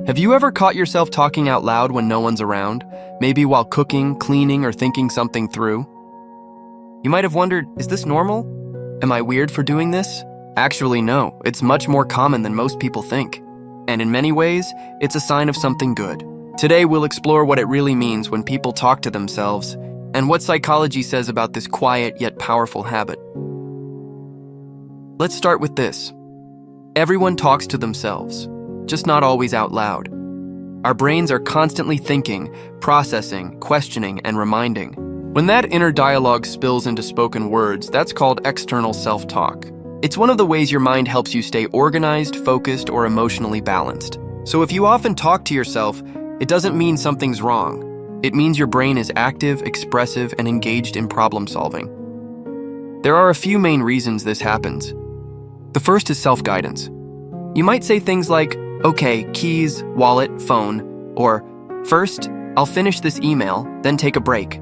Have you ever caught yourself talking out loud when no one's around? Maybe while cooking, cleaning, or thinking something through? You might have wondered, is this normal? Am I weird for doing this? Actually, no. It's much more common than most people think. And in many ways, it's a sign of something good. Today, we'll explore what it really means when people talk to themselves and what psychology says about this quiet yet powerful habit. Let's start with this. Everyone talks to themselves, just not always out loud. Our brains are constantly thinking, processing, questioning, and reminding. When that inner dialogue spills into spoken words, that's called external self-talk. It's one of the ways your mind helps you stay organized, focused, or emotionally balanced. So if you often talk to yourself, it doesn't mean something's wrong. It means your brain is active, expressive, and engaged in problem solving. There are a few main reasons this happens. The first is self-guidance. You might say things like, okay, keys, wallet, phone, or first, I'll finish this email, then take a break.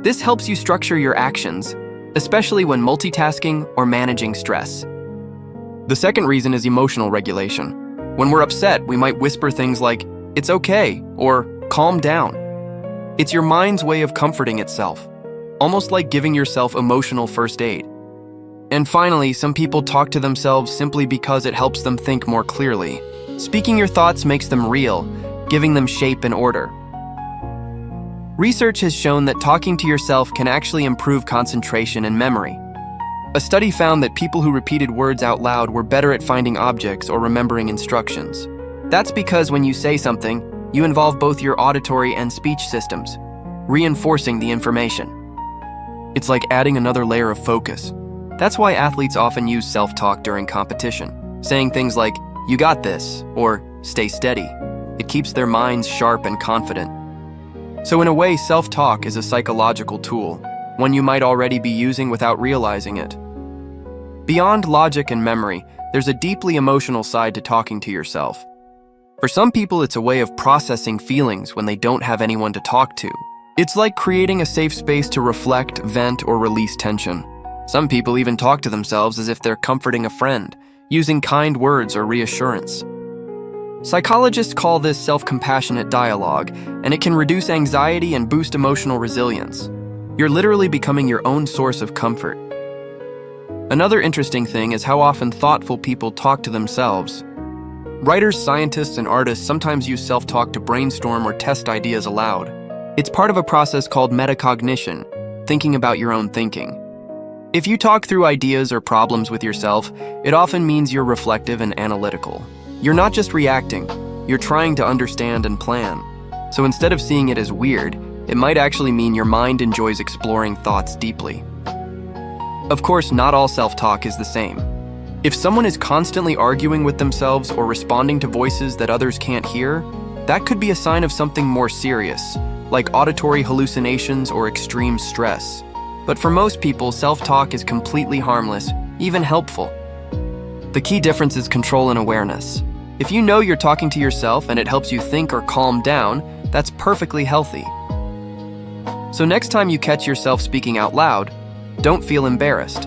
This helps you structure your actions, especially when multitasking or managing stress. The second reason is emotional regulation. When we're upset, we might whisper things like, it's okay, or calm down. It's your mind's way of comforting itself, almost like giving yourself emotional first aid. And finally, some people talk to themselves simply because it helps them think more clearly. Speaking your thoughts makes them real, giving them shape and order. Research has shown that talking to yourself can actually improve concentration and memory. A study found that people who repeated words out loud were better at finding objects or remembering instructions. That's because when you say something, you involve both your auditory and speech systems, reinforcing the information. It's like adding another layer of focus. That's why athletes often use self-talk during competition, saying things like, you got this, or stay steady. It keeps their minds sharp and confident. So in a way, self-talk is a psychological tool, one you might already be using without realizing it. Beyond logic and memory, there's a deeply emotional side to talking to yourself. For some people, it's a way of processing feelings when they don't have anyone to talk to. It's like creating a safe space to reflect, vent, or release tension. Some people even talk to themselves as if they're comforting a friend, using kind words or reassurance. Psychologists call this self-compassionate dialogue, and it can reduce anxiety and boost emotional resilience. You're literally becoming your own source of comfort. Another interesting thing is how often thoughtful people talk to themselves. Writers, scientists, and artists sometimes use self-talk to brainstorm or test ideas aloud. It's part of a process called metacognition, thinking about your own thinking. If you talk through ideas or problems with yourself, it often means you're reflective and analytical. You're not just reacting, you're trying to understand and plan. So instead of seeing it as weird, it might actually mean your mind enjoys exploring thoughts deeply. Of course, not all self-talk is the same. If someone is constantly arguing with themselves or responding to voices that others can't hear, that could be a sign of something more serious, like auditory hallucinations or extreme stress. But for most people, self-talk is completely harmless, even helpful. The key difference is control and awareness. If you know you're talking to yourself and it helps you think or calm down, that's perfectly healthy. So next time you catch yourself speaking out loud, don't feel embarrassed.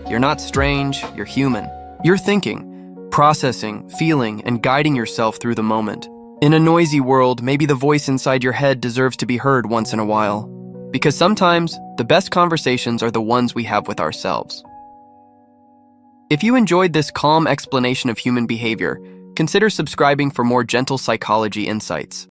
You're not strange, you're human. You're thinking, processing, feeling, and guiding yourself through the moment. In a noisy world, maybe the voice inside your head deserves to be heard once in a while. Because sometimes, the best conversations are the ones we have with ourselves. If you enjoyed this calm explanation of human behavior, consider subscribing for more gentle psychology insights.